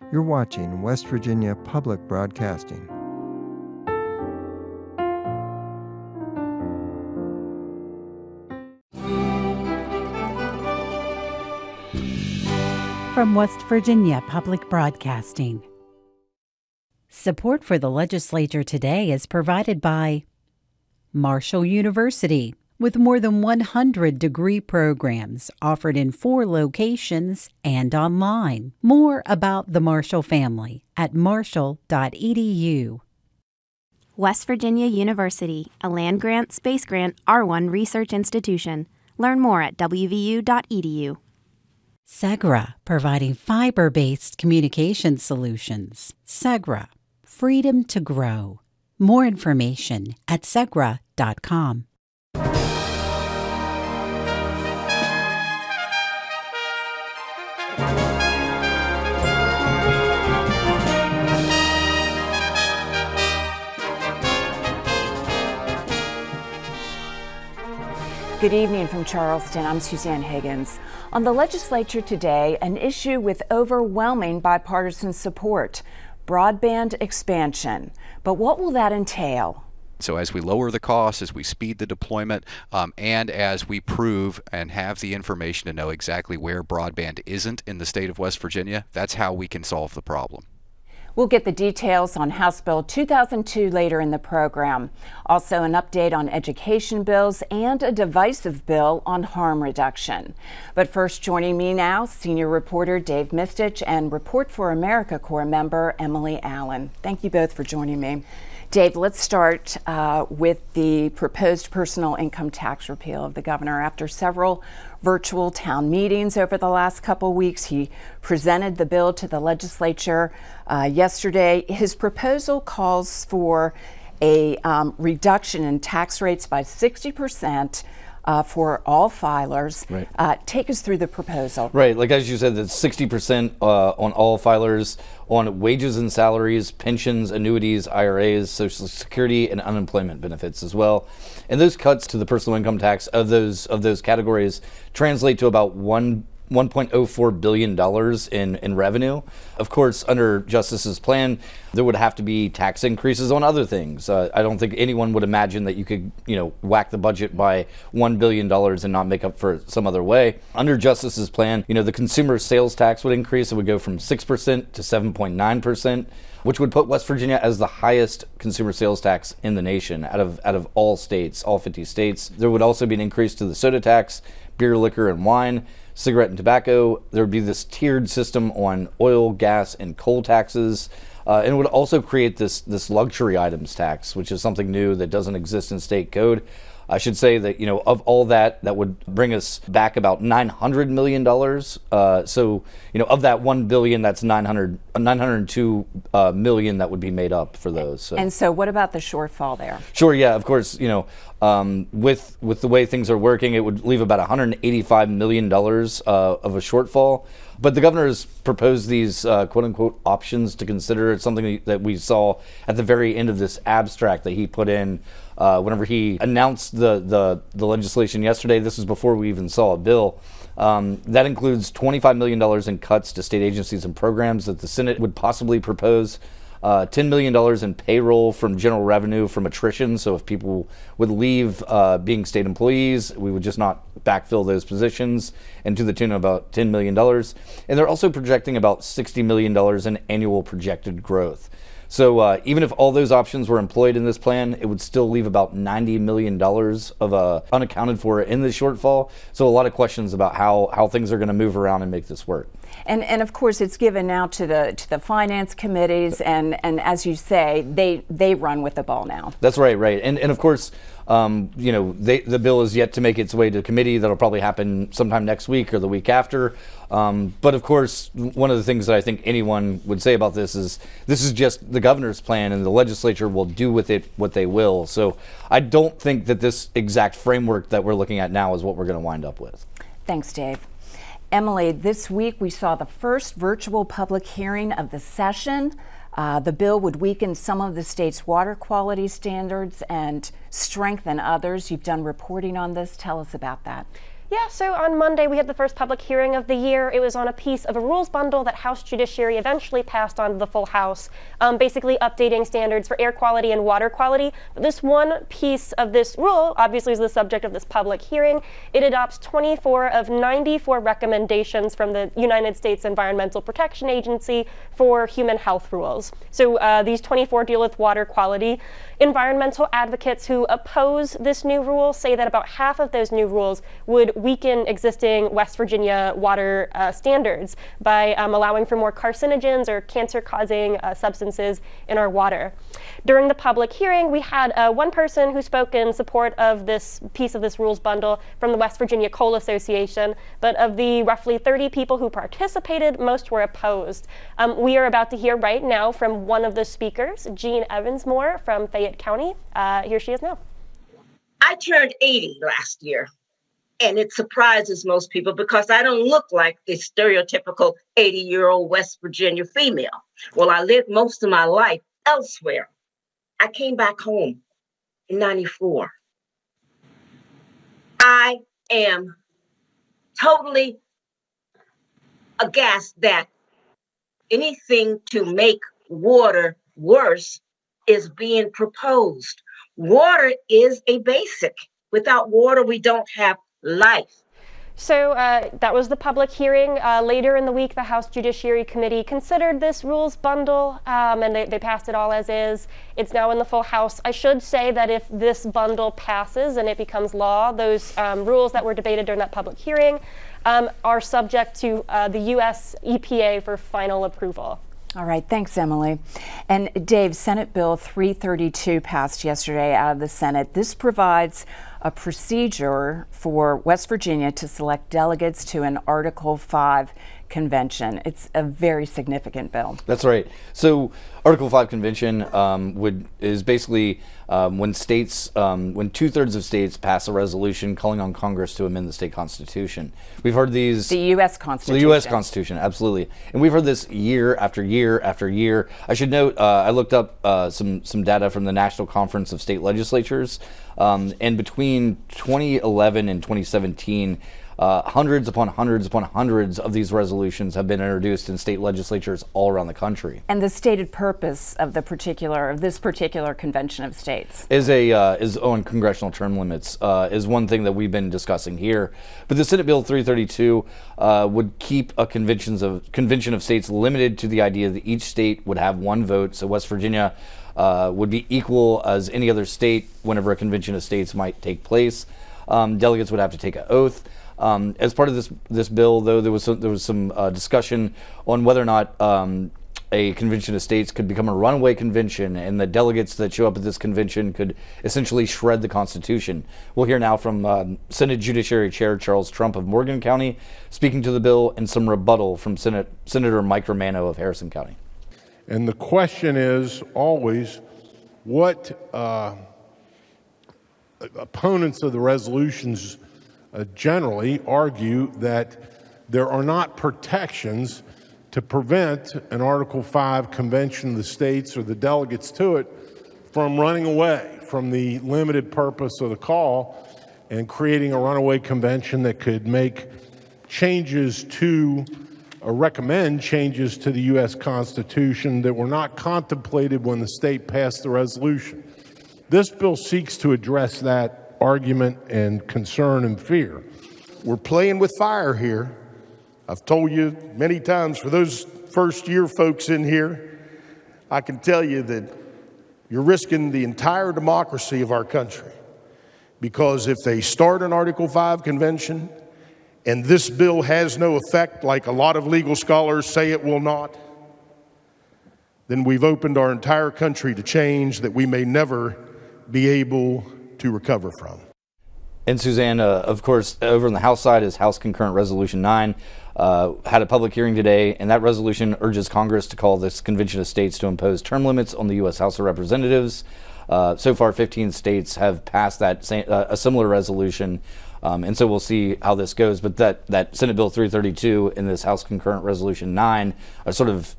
You're watching West Virginia Public Broadcasting. From West Virginia Public Broadcasting. Support for the Legislature today is provided by Marshall University, with more than 100 degree programs offered in 4 locations and online. More about the Marshall family at marshall.edu. West Virginia University, a land-grant, space-grant, R1 research institution. Learn more at wvu.edu. Segra, providing fiber-based communication solutions. Segra, freedom to grow. More information at segra.com. Good evening from Charleston. I'm Suzanne Higgins. On the legislature today, an issue with overwhelming bipartisan support, broadband expansion. But what will that entail? So as we lower the costs, as we speed the deployment, and as we prove and have the information to know exactly where broadband isn't in the state of West Virginia, that's how we can solve the problem. We'll get the details on House Bill 2002 later in the program. Also an update on education bills and a divisive bill on harm reduction. But first, joining me now, senior reporter Dave Mistich and Report for America Corps member Emily Allen. Thank you both for joining me. Dave, let's start with the proposed personal income tax repeal of the governor. After several virtual town meetings over the last couple weeks, he presented the bill to the legislature yesterday. His proposal calls for a reduction in tax rates by 60%. For all filers. Right. Take us through the proposal. Right, like as you said, that's 60% on all filers on wages and salaries, pensions, annuities, IRAs, Social Security, and unemployment benefits as well. And those cuts to the personal income tax of those categories translate to about $1.04 billion in revenue. Of course, under Justice's plan, there would have to be tax increases on other things. I don't think anyone would imagine that you could, whack the budget by $1 billion and not make up for it some other way. Under Justice's plan, the consumer sales tax would increase. It would go from 6% to 7.9%, which would put West Virginia as the highest consumer sales tax in the nation out of all states, all 50 states. There would also be an increase to the soda tax, beer, liquor, and wine, cigarette and tobacco. There would be this tiered system on oil, gas, and coal taxes. And it would also create this luxury items tax, which is something new that doesn't exist in state code. I should say that, of all that would bring us back about $900 million. So, of that $1 billion, that's $902 million that would be made up for those. So. And so what about the shortfall there? Sure, yeah, of course, with the way things are working, it would leave about $185 million of a shortfall. But the governor has proposed these quote-unquote options to consider. It's something that we saw at the very end of this abstract that he put in whenever he announced the legislation yesterday. This was before we even saw a bill. That includes $25 million in cuts to state agencies and programs that the Senate would possibly propose. $10 million in payroll from general revenue from attrition. So if people would leave being state employees, we would just not backfill those positions, and to the tune of about $10 million. And they're also projecting about $60 million in annual projected growth. So even if all those options were employed in this plan, it would still leave about $90 million of unaccounted for in the shortfall. So a lot of questions about how things are going to move around and make this work. And of course, it's given now to the finance committees, and as you say, they run with the ball now. That's right. And of course, the bill is yet to make its way to committee. That'll probably happen sometime next week or the week after. But of course, one of the things that I think anyone would say about this is just the governor's plan, and the legislature will do with it what they will. So I don't think that this exact framework that we're looking at now is what we're going to wind up with. Thanks, Dave. Emily, this week we saw the first virtual public hearing of the session. The bill would weaken some of the state's water quality standards and strengthen others. You've done reporting on this. Tell us about that. Yeah, so on Monday we had the first public hearing of the year. It was on a piece of a rules bundle that House Judiciary eventually passed on to the full House, basically updating standards for air quality and water quality. But this one piece of this rule obviously is the subject of this public hearing. It adopts 24 of 94 recommendations from the United States Environmental Protection Agency for human health rules. So these 24 deal with water quality. Environmental advocates who oppose this new rule say that about half of those new rules would weaken existing West Virginia water standards by allowing for more carcinogens or cancer-causing substances in our water. During the public hearing, we had one person who spoke in support of this piece of this rules bundle from the West Virginia Coal Association, but of the roughly 30 people who participated, most were opposed. We are about to hear right now from one of the speakers, Jean Evansmore from Fayette County. Here she is now. I turned 80 last year, and it surprises most people because I don't look like the stereotypical 80-year-old West Virginia female. Well, I lived most of my life elsewhere. I came back home in '94. I am totally aghast that anything to make water worse is being proposed. Water is a basic. Without water, we don't have life. So that was the public hearing. Later in the week, the House Judiciary Committee considered this rules bundle, and they passed it all as is. It's now in the full House. I should say that if this bundle passes and it becomes law, those rules that were debated during that public hearing are subject to the U.S. EPA for final approval. All right, thanks, Emily. And Dave, Senate Bill 332 passed yesterday out of the Senate. This provides a procedure for West Virginia to select delegates to an Article 5 convention. It's a very significant bill. That's right. So Article 5 convention is basically when states, when 2/3 of states pass a resolution calling on Congress to amend the state constitution. We've heard these. The U.S. Constitution. The U.S. Constitution, absolutely. And we've heard this year after year after year. I should note, I looked up some data from the National Conference of State Legislatures, and between 2011 and 2017, hundreds upon hundreds upon hundreds of these resolutions have been introduced in state legislatures all around the country. And the stated purpose of this particular convention of states is on congressional term limits, is one thing that we've been discussing here. But the Senate Bill 332 would keep a convention of states limited to the idea that each state would have one vote. So West Virginia would be equal as any other state whenever a convention of states might take place. Delegates would have to take an oath. As part of this bill, though, there was some discussion on whether or not a convention of states could become a runaway convention, and the delegates that show up at this convention could essentially shred the Constitution. We'll hear now from Senate Judiciary Chair Charles Trump of Morgan County speaking to the bill, and some rebuttal from Senator Mike Romano of Harrison County. And the question is always, what opponents of the resolutions generally argue that there are not protections to prevent an Article 5 convention of the states or the delegates to it from running away from the limited purpose of the call and creating a runaway convention that could make changes to or recommend changes to the U.S. Constitution that were not contemplated when the state passed the resolution. This bill seeks to address that argument and concern and fear. We're playing with fire here. I've told you many times, for those first-year folks in here, I can tell you that you're risking the entire democracy of our country, because if they start an Article 5 convention and this bill has no effect, like a lot of legal scholars say it will not, then we've opened our entire country to change that we may never be able to recover from. And Suzanne, of course, over on the House side is House Concurrent Resolution 9, had a public hearing today, and that resolution urges Congress to call this Convention of States to impose term limits on the U.S. House of Representatives. So far, 15 states have passed a similar resolution, and so we'll see how this goes. But that Senate Bill 332 and this House Concurrent Resolution 9 are sort of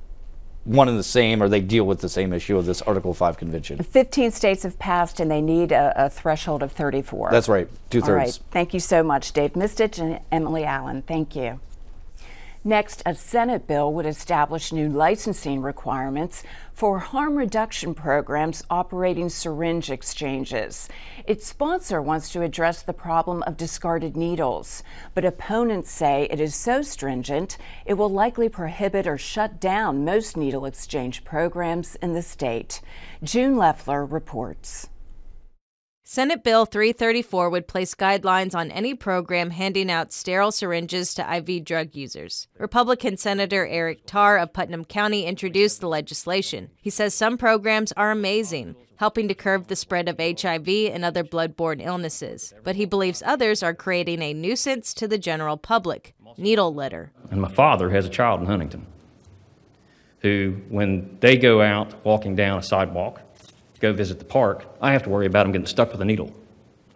one and the same, or they deal with the same issue of this Article 5 convention. 15 states have passed, and they need a threshold of 34. That's right, 2/3. All right. Thank you so much, Dave Mistich and Emily Allen. Thank you. Next, a Senate bill would establish new licensing requirements for harm reduction programs operating syringe exchanges. Its sponsor wants to address the problem of discarded needles, but opponents say it is so stringent it will likely prohibit or shut down most needle exchange programs in the state. June Leffler reports. Senate Bill 334 would place guidelines on any program handing out sterile syringes to IV drug users. Republican Senator Eric Tarr of Putnam County introduced the legislation. He says some programs are amazing, helping to curb the spread of HIV and other blood-borne illnesses. But he believes others are creating a nuisance to the general public, needle litter. And my father has a child in Huntington who, when they go out walking down a sidewalk, go visit the park, I have to worry about them getting stuck with a needle,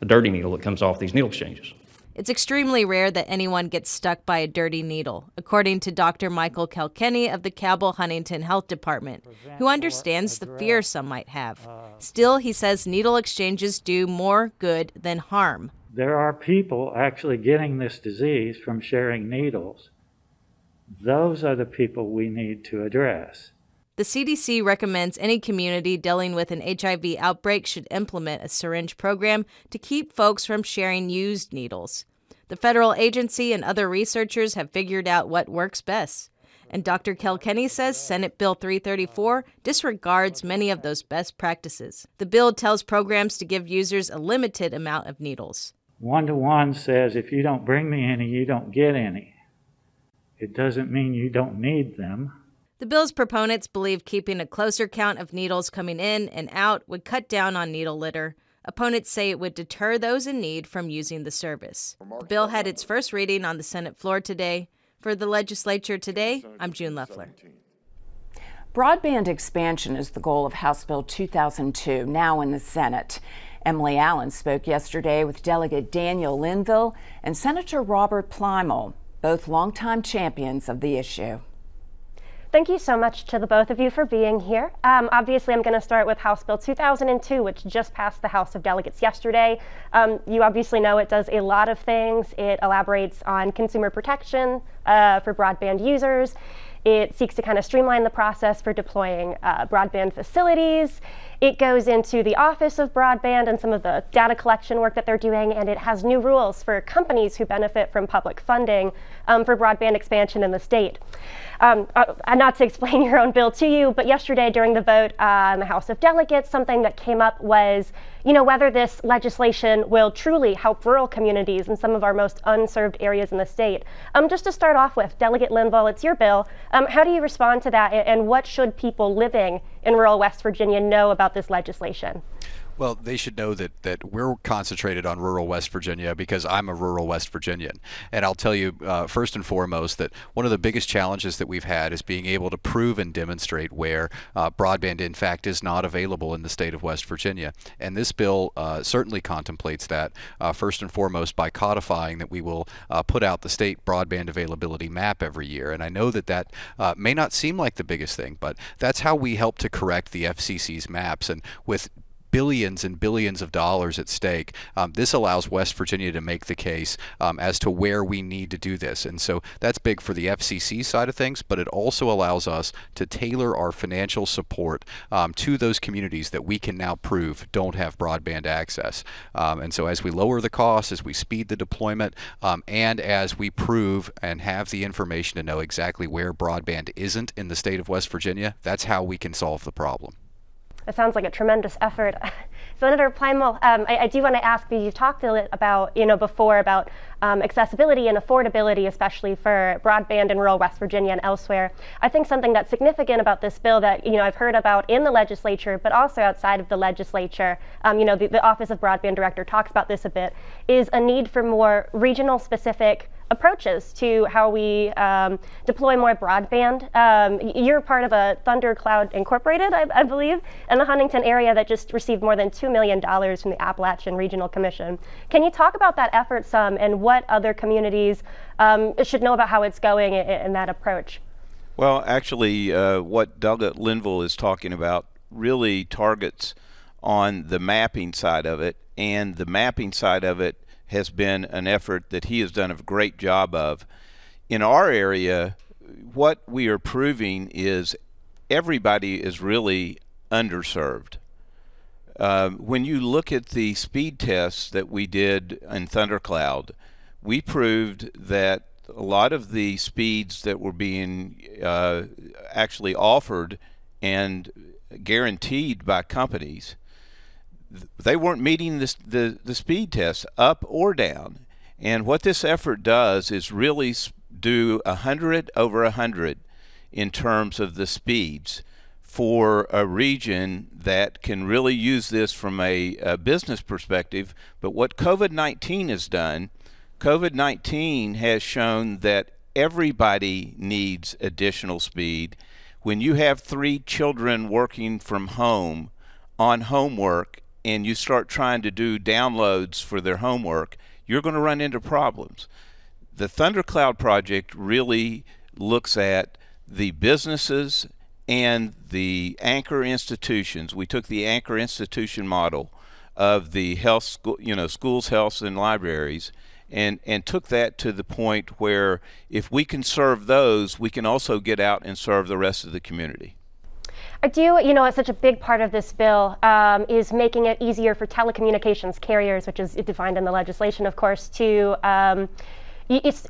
a dirty needle that comes off these needle exchanges. It's extremely rare that anyone gets stuck by a dirty needle, according to Dr. Michael Kilkenny of the Cabell Huntington Health Department, who understands the fear some might have. Still, he says needle exchanges do more good than harm. There are people actually getting this disease from sharing needles. Those are the people we need to address. The CDC recommends any community dealing with an HIV outbreak should implement a syringe program to keep folks from sharing used needles. The federal agency and other researchers have figured out what works best. And Dr. Kilkenny says Senate Bill 334 disregards many of those best practices. The bill tells programs to give users a limited amount of needles. 1-to-1 says if you don't bring me any, you don't get any. It doesn't mean you don't need them. The bill's proponents believe keeping a closer count of needles coming in and out would cut down on needle litter. Opponents say it would deter those in need from using the service. The bill had its first reading on the Senate floor today. For the Legislature Today, I'm June Leffler. Broadband expansion is the goal of House Bill 2002, now in the Senate. Emily Allen spoke yesterday with Delegate Daniel Linville and Senator Robert Plymale, both longtime champions of the issue. Thank you so much to the both of you for being here. Obviously, I'm going to start with House Bill 2002, which just passed the House of Delegates yesterday. You obviously know it does a lot of things. It elaborates on consumer protection for broadband users. It seeks to kind of streamline the process for deploying broadband facilities. It goes into the Office of Broadband and some of the data collection work that they're doing, and it has new rules for companies who benefit from public funding for broadband expansion in the state. Not to explain your own bill to you, but yesterday during the vote in the House of Delegates, something that came up was, whether this legislation will truly help rural communities in some of our most unserved areas in the state. Just to start off with, Delegate Linville, it's your bill. How do you respond to that, and what should people living in rural West Virginia know about this legislation? Well, they should know that we're concentrated on rural West Virginia because I'm a rural West Virginian. And I'll tell you, first and foremost, that one of the biggest challenges that we've had is being able to prove and demonstrate where broadband, in fact, is not available in the state of West Virginia. And this bill certainly contemplates that, first and foremost, by codifying that we will put out the state broadband availability map every year. And I know that may not seem like the biggest thing, but that's how we help to correct the FCC's maps. And with billions and billions of dollars at stake, this allows West Virginia to make the case as to where we need to do this. And so that's big for the FCC side of things, but it also allows us to tailor our financial support to those communities that we can now prove don't have broadband access. And so as we lower the costs, as we speed the deployment, and as we prove and have the information to know exactly where broadband isn't in the state of West Virginia, that's how we can solve the problem. It sounds like a tremendous effort. Senator Plymale, I do want to ask you, you've talked a little about, before about accessibility and affordability, especially for broadband in rural West Virginia and elsewhere. I think something that's significant about this bill that, I've heard about in the legislature, but also outside of the legislature, the Office of Broadband Director talks about this a bit, is a need for more regional specific approaches to how we deploy more broadband. You're part of a Thundercloud Incorporated, I believe, in the Huntington area that just received more than $2 million from the Appalachian Regional Commission. Can you talk about that effort some and what other communities should know about how it's going in that approach? Well, actually, what Doug at Linville is talking about really targets on the mapping side of it, and the mapping side of it has been an effort that he has done a great job of. In our area, what we are proving is everybody is really underserved. When you look at the speed tests that we did in Thundercloud, we proved that a lot of the speeds that were being actually offered and guaranteed by companies, they weren't meeting the speed test up or down. And what this effort does is really do 100 over 100 in terms of the speeds for a region that can really use this from a business perspective. But what COVID-19 has done, COVID-19 has shown that everybody needs additional speed. When you have 3 children working from home on homework and you start trying to do downloads for their homework, you're going to run into problems. The Thundercloud project really looks at the businesses and the anchor institutions. We took the anchor institution model of the health school, schools, health, and libraries, and took that to the point where if we can serve those, we can also get out and serve the rest of the community. I do, it's such a big part of this bill is making it easier for telecommunications carriers, which is defined in the legislation, of course, to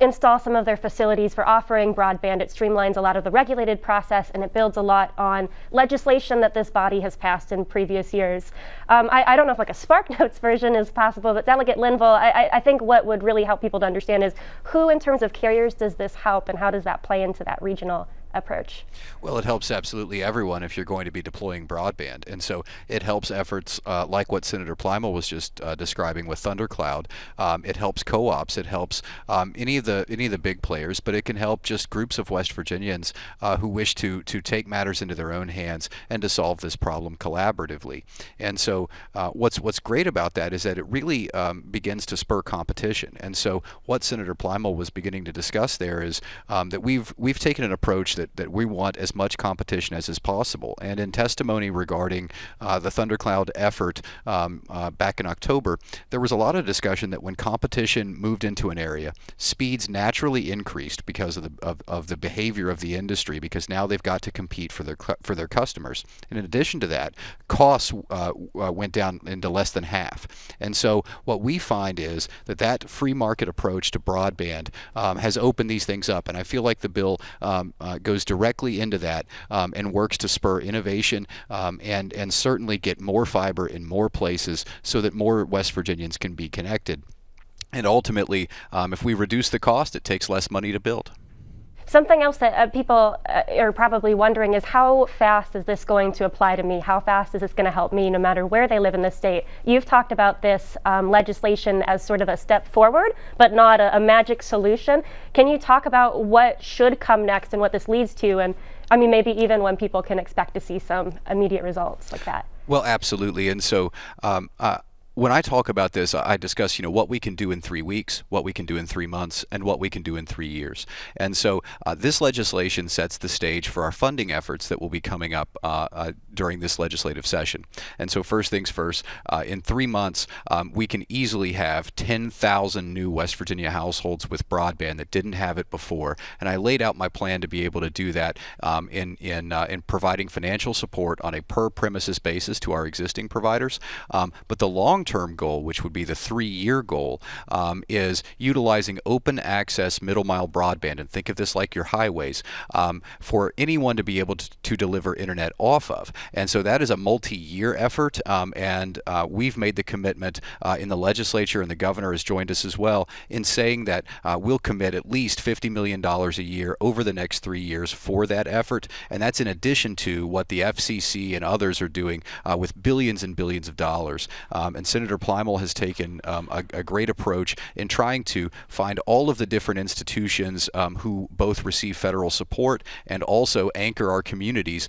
install some of their facilities for offering broadband. It streamlines a lot of the regulated process, and it builds a lot on legislation that this body has passed in previous years. I don't know if like a SparkNotes version is possible, but Delegate Linville, I think what would really help people to understand is who in terms of carriers does this help, and how does that play into that regional approach? Well, it helps absolutely everyone if you're going to be deploying broadband. And so it helps efforts like what Senator Plymale was just describing with Thundercloud. It helps co-ops. It helps any of the big players, but it can help just groups of West Virginians who wish to take matters into their own hands and to solve this problem collaboratively. And so what's great about that is that it really begins to spur competition. And so what Senator Plymale was beginning to discuss there is that we've taken an approach that we want as much competition as is possible. And in testimony regarding the Thundercloud effort back in October, there was a lot of discussion that when competition moved into an area, speeds naturally increased because of the behavior of the industry, because now they've got to compete for their customers. And in addition to that, costs went down into less than half. And so what we find is that free market approach to broadband has opened these things up. And I feel like the bill goes directly into that and works to spur innovation and certainly get more fiber in more places so that more West Virginians can be connected. And ultimately, if we reduce the cost, it takes less money to build. Something else that people are probably wondering is how fast is this going to apply to me? How fast is this going to help me no matter where they live in the state? You've talked about this legislation as sort of a step forward, but not a magic solution. Can you talk about what should come next and what this leads to? And I mean, maybe even when people can expect to see some immediate results like that. Well, absolutely. And so when I talk about this, I discuss, what we can do in 3 weeks, what we can do in 3 months, and what we can do in 3 years. And so this legislation sets the stage for our funding efforts that will be coming up during this legislative session. And so first things first, in 3 months, we can easily have 10,000 new West Virginia households with broadband that didn't have it before. And I laid out my plan to be able to do that in providing financial support on a per premises basis to our existing providers. But the long-term goal, which would be the 3-year goal, is utilizing open access middle mile broadband, and think of this like your highways, for anyone to be able to deliver internet off of. And so that is a multi-year effort, and we've made the commitment in the legislature, and the governor has joined us as well, in saying that we'll commit at least $50 million a year over the next 3 years for that effort. And that's in addition to what the FCC and others are doing with billions and billions of dollars. And Senator Plymale has taken a great approach in trying to find all of the different institutions who both receive federal support and also anchor our communities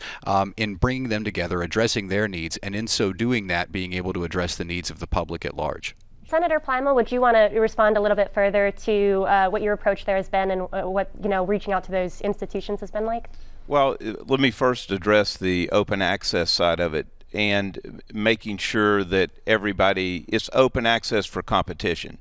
in bringing them together, addressing their needs, and in so doing that, being able to address the needs of the public at large. Senator Plymale, would you want to respond a little bit further to what your approach there has been and what reaching out to those institutions has been like? Well, let me first address the open access side of it and making sure that it's open access for competition.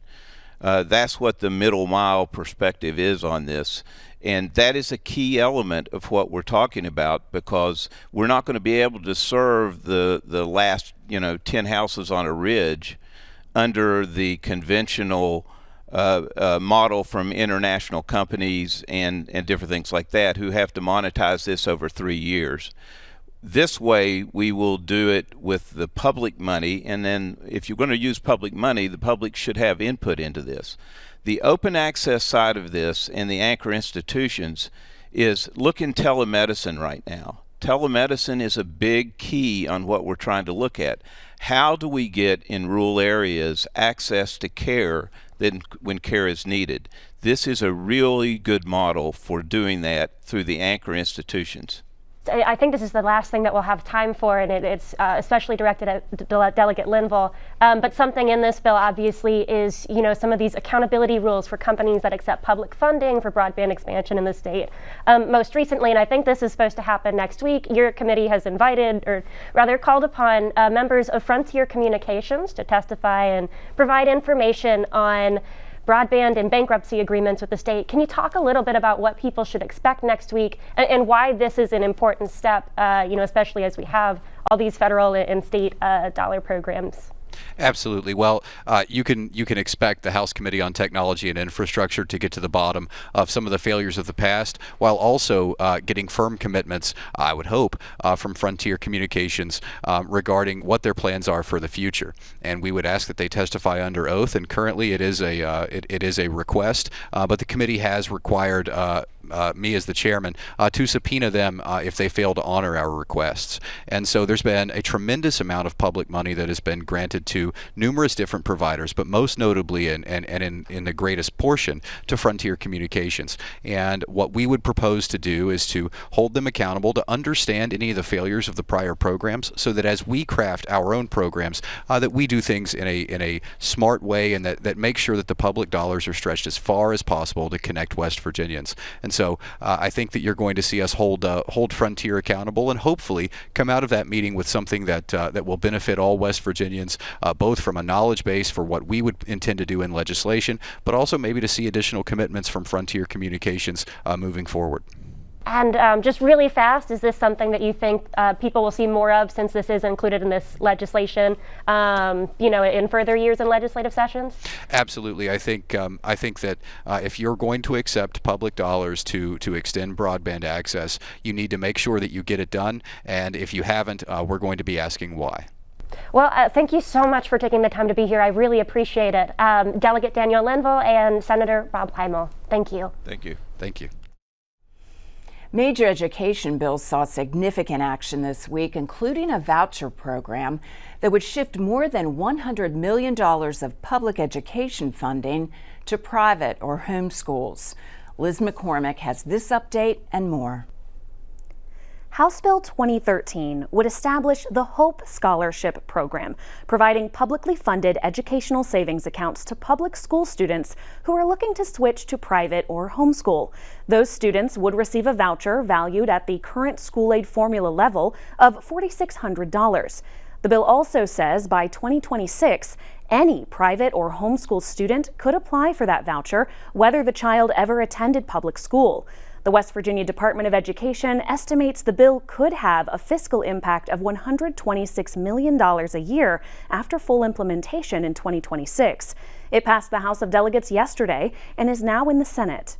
That's what the middle mile perspective is on this. And that is a key element of what we're talking about, because we're not going to be able to serve the last 10 houses on a ridge under the conventional model from international companies and different things like that, who have to monetize this over 3 years. This way, we will do it with the public money, and then if you're going to use public money, the public should have input into this. The open access side of this and the anchor institutions is, look in telemedicine right now. Telemedicine is a big key on what we're trying to look at. How do we get in rural areas access to care when care is needed? This is a really good model for doing that through the anchor institutions. I think this is the last thing that we'll have time for, and it's especially directed at Delegate Linville. But something in this bill, obviously, is some of these accountability rules for companies that accept public funding for broadband expansion in the state. Most recently, and I think this is supposed to happen next week, your committee has invited, or rather called upon, members of Frontier Communications to testify and provide information on broadband and bankruptcy agreements with the state. Can you talk a little bit about what people should expect next week and why this is an important step, especially as we have all these federal and state dollar programs? Absolutely. Well, you can expect the House Committee on Technology and Infrastructure to get to the bottom of some of the failures of the past, while also getting firm commitments, I would hope, from Frontier Communications regarding what their plans are for the future. And we would ask that they testify under oath. And currently, it is a request, but the committee has required me as the chairman to subpoena them if they fail to honor our requests. And so there's been a tremendous amount of public money that has been granted to numerous different providers, but most notably and in the greatest portion to Frontier Communications. And what we would propose to do is to hold them accountable, to understand any of the failures of the prior programs, so that as we craft our own programs, that we do things in a smart way, and that make sure that the public dollars are stretched as far as possible to connect West Virginians. And so I think that you're going to see us hold Frontier accountable, and hopefully come out of that meeting with something that will benefit all West Virginians, both from a knowledge base for what we would intend to do in legislation, but also maybe to see additional commitments from Frontier Communications moving forward. And just really fast, is this something that you think people will see more of, since this is included in this legislation, in further years in legislative sessions? Absolutely. I think that if you're going to accept public dollars to extend broadband access, you need to make sure that you get it done. And if you haven't, we're going to be asking why. Well, thank you so much for taking the time to be here. I really appreciate it. Delegate Danielle Linville and Senator Rob Plymale, thank you. Thank you. Thank you. Major education bills saw significant action this week, including a voucher program that would shift more than $100 million of public education funding to private or home schools. Liz McCormick has this update and more. House Bill 2013 would establish the Hope Scholarship Program, providing publicly funded educational savings accounts to public school students who are looking to switch to private or homeschool. Those students would receive a voucher valued at the current school aid formula level of $4,600. The bill also says by 2026, any private or homeschool student could apply for that voucher, whether the child ever attended public school. The West Virginia Department of Education estimates the bill could have a fiscal impact of $126 million a year after full implementation in 2026. It passed the House of Delegates yesterday and is now in the Senate.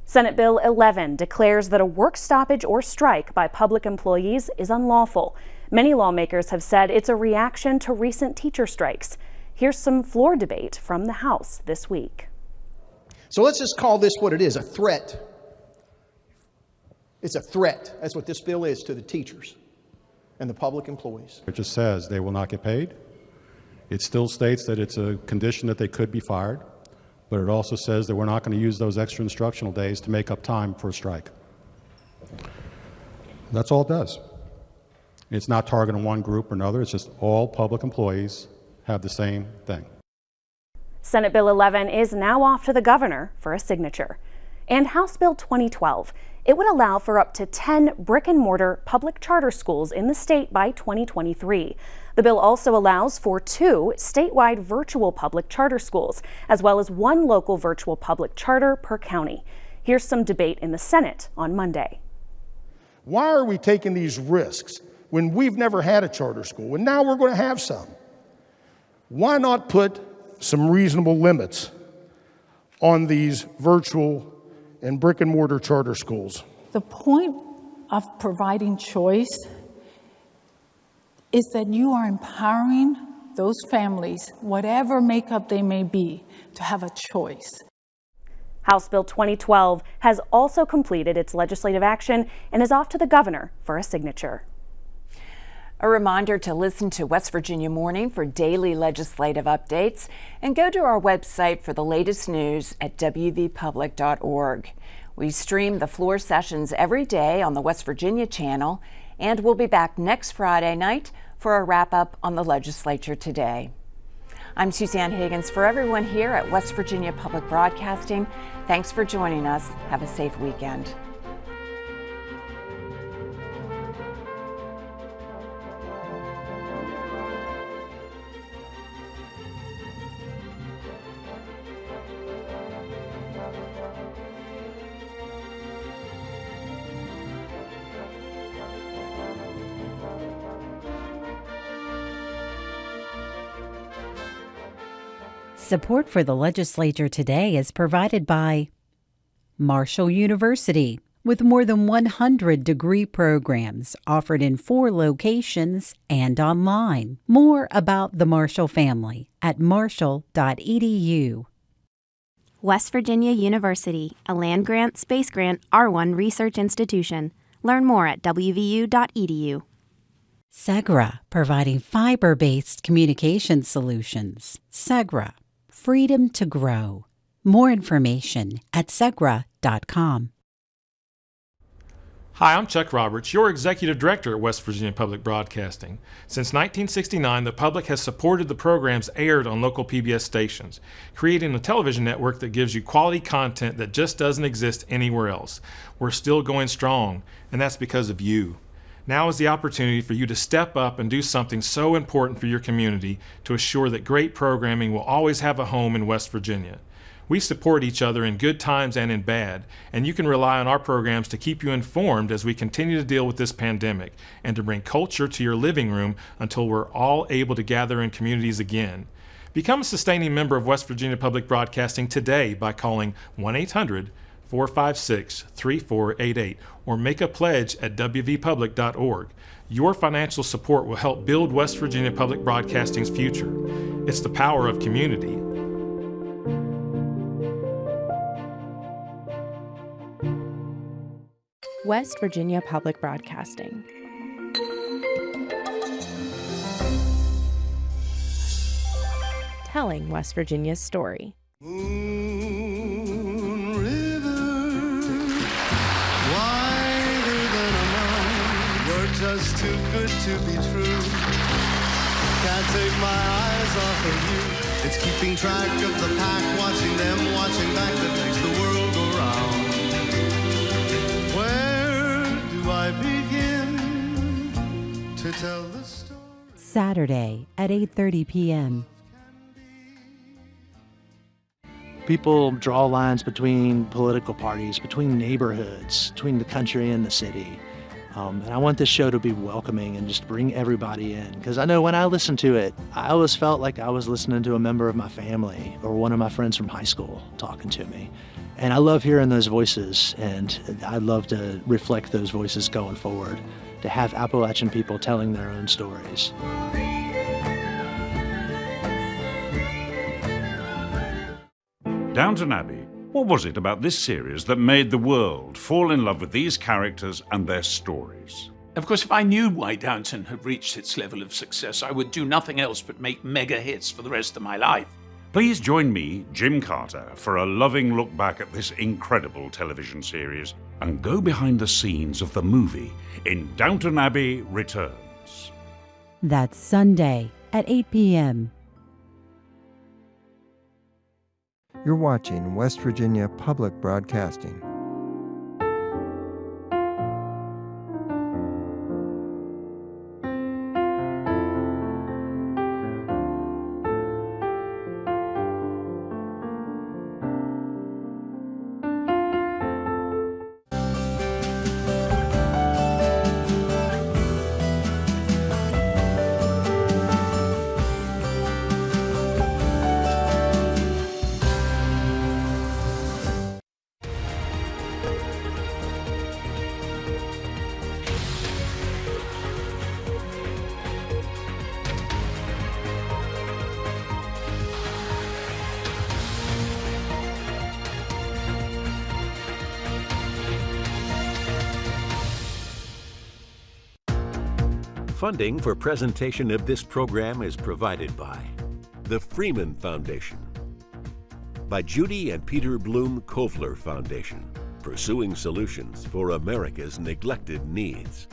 Senate Bill 11 declares that a work stoppage or strike by public employees is unlawful. Many lawmakers have said it's a reaction to recent teacher strikes. Here's some floor debate from the House this week. So let's just call this what it is, a threat. It's a threat. That's what this bill is to the teachers and the public employees. It just says they will not get paid. It still states that it's a condition that they could be fired, but it also says that we're not going to use those extra instructional days to make up time for a strike. That's all it does. It's not targeting one group or another. It's just all public employees have the same thing. Senate Bill 11 is now off to the governor for a signature. And House Bill 2012. It would allow for up to 10 brick-and-mortar public charter schools in the state by 2023. The bill also allows for 2 statewide virtual public charter schools, as well as 1 local virtual public charter per county. Here's some debate in the Senate on Monday. Why are we taking these risks when we've never had a charter school, and now we're going to have some? Why not put some reasonable limits on these virtual and brick-and-mortar charter schools? The point of providing choice is that you are empowering those families, whatever makeup they may be, to have a choice. House Bill 2012 has also completed its legislative action and is off to the governor for a signature. A reminder to listen to West Virginia Morning for daily legislative updates and go to our website for the latest news at wvpublic.org. We stream the floor sessions every day on the West Virginia channel, and we'll be back next Friday night for a wrap-up on the legislature today. I'm Suzanne Higgins. For everyone here at West Virginia Public Broadcasting, thanks for joining us. Have a safe weekend. Support for the legislature today is provided by Marshall University, with more than 100 degree programs offered in 4 locations and online. More about the Marshall family at marshall.edu. West Virginia University, a land-grant, space-grant, R1 research institution. Learn more at wvu.edu. Segra, providing fiber-based communication solutions. Segra, freedom to grow. More information at segra.com. Hi, I'm Chuck Roberts, your Executive Director at West Virginia Public Broadcasting. Since 1969, the public has supported the programs aired on local PBS stations, creating a television network that gives you quality content that just doesn't exist anywhere else. We're still going strong, and that's because of you. Now is the opportunity for you to step up and do something so important for your community to assure that great programming will always have a home in West Virginia. We support each other in good times and in bad, and you can rely on our programs to keep you informed as we continue to deal with this pandemic and to bring culture to your living room until we're all able to gather in communities again. Become a sustaining member of West Virginia Public Broadcasting today by calling 1-800-456-3488 or make a pledge at wvpublic.org. Your financial support will help build West Virginia Public Broadcasting's future. It's the power of community. West Virginia Public Broadcasting. Telling West Virginia's story. Moon River, wider than a mile. You're just too good to be true. Can't take my eyes off of you. It's keeping track of the pack, watching them, watching back that makes the world go round. Where do I begin to tell the story? Saturday at 8:30 p.m. People draw lines between political parties, between neighborhoods, between the country and the city. And I want this show to be welcoming and just bring everybody in. Because I know when I listen to it, I always felt like I was listening to a member of my family or one of my friends from high school talking to me. And I love hearing those voices, and I'd love to reflect those voices going forward, to have Appalachian people telling their own stories. Downton Abbey. What was it about this series that made the world fall in love with these characters and their stories? Of course, if I knew why Downton had reached its level of success, I would do nothing else but make mega hits for the rest of my life. Please join me, Jim Carter, for a loving look back at this incredible television series and go behind the scenes of the movie in Downton Abbey Returns. That's Sunday at 8 p.m. You're watching West Virginia Public Broadcasting. Funding for presentation of this program is provided by the Freeman Foundation, by Judy and Peter Bloom Kovler Foundation, pursuing solutions for America's neglected needs,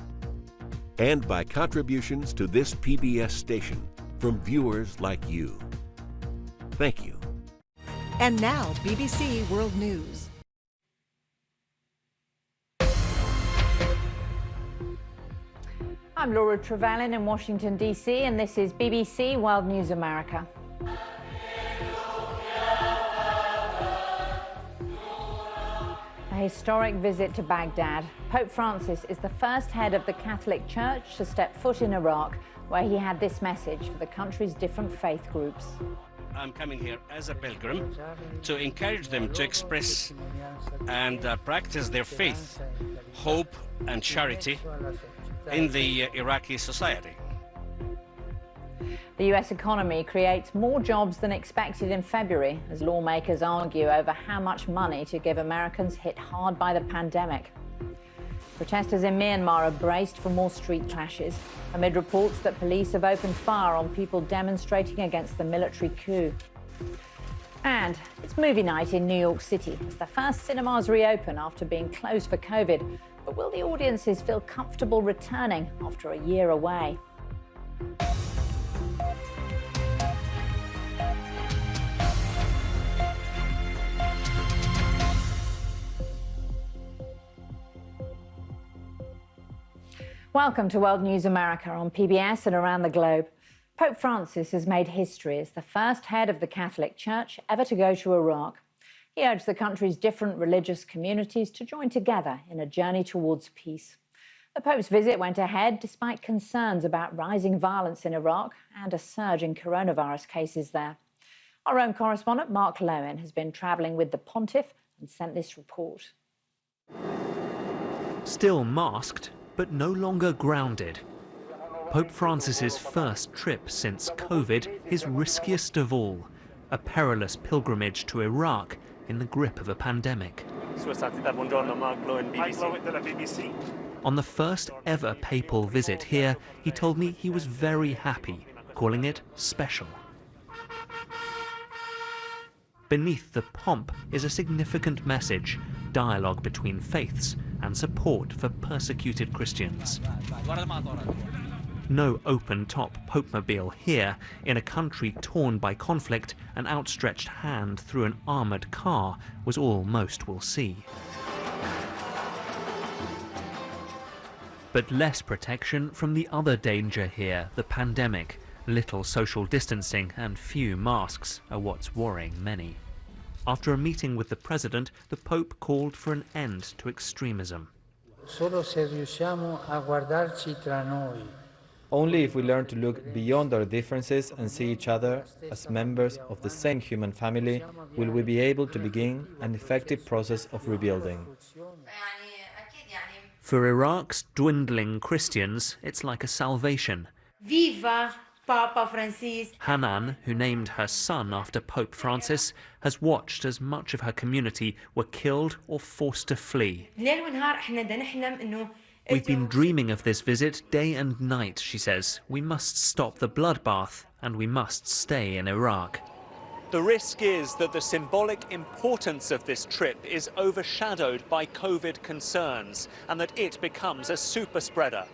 and by contributions to this PBS station from viewers like you. Thank you. And now, BBC World News. I'm Laura Trevelyan in Washington, D.C., and this is BBC World News America. A historic visit to Baghdad. Pope Francis is the first head of the Catholic Church to step foot in Iraq, where he had this message for the country's different faith groups. I'm coming here as a pilgrim to encourage them to express and practice their faith, hope and charity in the Iraqi society. The U.S. economy creates more jobs than expected in February as lawmakers argue over how much money to give Americans hit hard by the pandemic. Protesters in Myanmar are braced for more street clashes amid reports that police have opened fire on people demonstrating against the military coup. And it's movie night in New York City as the first cinemas reopen after being closed for COVID. But will the audiences feel comfortable returning after a year away? Welcome to World News America on PBS and around the globe. Pope Francis has made history as the first head of the Catholic Church ever to go to Iraq. He urged the country's different religious communities to join together in a journey towards peace. The Pope's visit went ahead despite concerns about rising violence in Iraq and a surge in coronavirus cases there. Our own correspondent, Mark Lowen, has been travelling with the Pontiff and sent this report. Still masked, but no longer grounded. Pope Francis's first trip since COVID, his riskiest of all, a perilous pilgrimage to Iraq in the grip of a pandemic. On the first ever papal visit here, he told me he was very happy, calling it special. Beneath the pomp is a significant message, dialogue between faiths and support for persecuted Christians. No open-top Popemobile here. In a country torn by conflict, an outstretched hand through an armoured car was all most will see. But less protection from the other danger here, the pandemic. Little social distancing and few masks are what's worrying many. After a meeting with the president, the Pope called for an end to extremism. Only if we learn to look beyond our differences and see each other as members of the same human family, will we be able to begin an effective process of rebuilding. For Iraq's dwindling Christians, it's like a salvation. Viva Papa Francis! Hanan, who named her son after Pope Francis, has watched as much of her community were killed or forced to flee. We've been dreaming of this visit day and night, she says. We must stop the bloodbath and we must stay in Iraq. The risk is that the symbolic importance of this trip is overshadowed by COVID concerns and that it becomes a super spreader.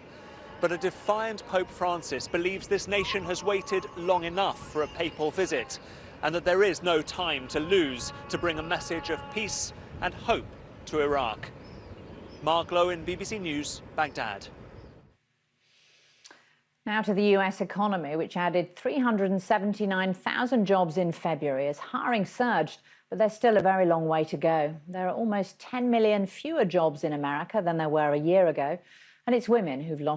But a defiant Pope Francis believes this nation has waited long enough for a papal visit and that there is no time to lose to bring a message of peace and hope to Iraq. Mark Lowen, BBC News, Baghdad. Now to the US economy, which added 379,000 jobs in February as hiring surged, but there's still a very long way to go. There are almost 10 million fewer jobs in America than there were a year ago, and it's women who've lost